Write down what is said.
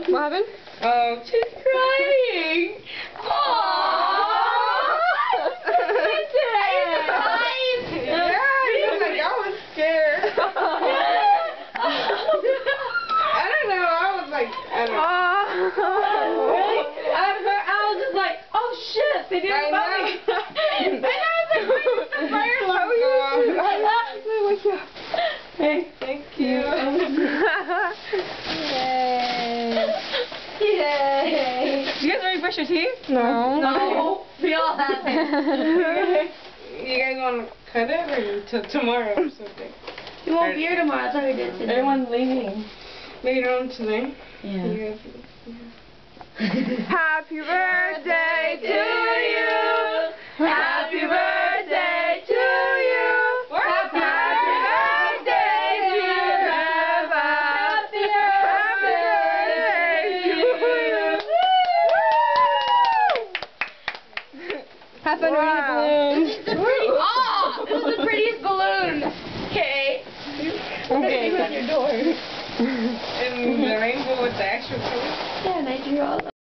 What happened? Oh, she's crying. Aww. Yeah, I was scared. I don't know, I was like, I don't know. Really? I was just like, oh shit, they didn't bump me. And I was like, where's the fire alarm? Hey, thank you. Yay. Yay. You guys already brush your teeth? No. No. We all have it. You guys want to cut it or till tomorrow or something? You won't be here tomorrow. That's how we did today. Everyone's leaving. Later on today? Yeah. You guys, Happy birthday to you. Happy birthday to you. Happy birthday, dear Eva. Happy birthday to you. have fun reading the balloons. This is the this is the prettiest balloon. Okay. Okay. On your door. And the rainbow with the extra colors. Yeah, and I drew all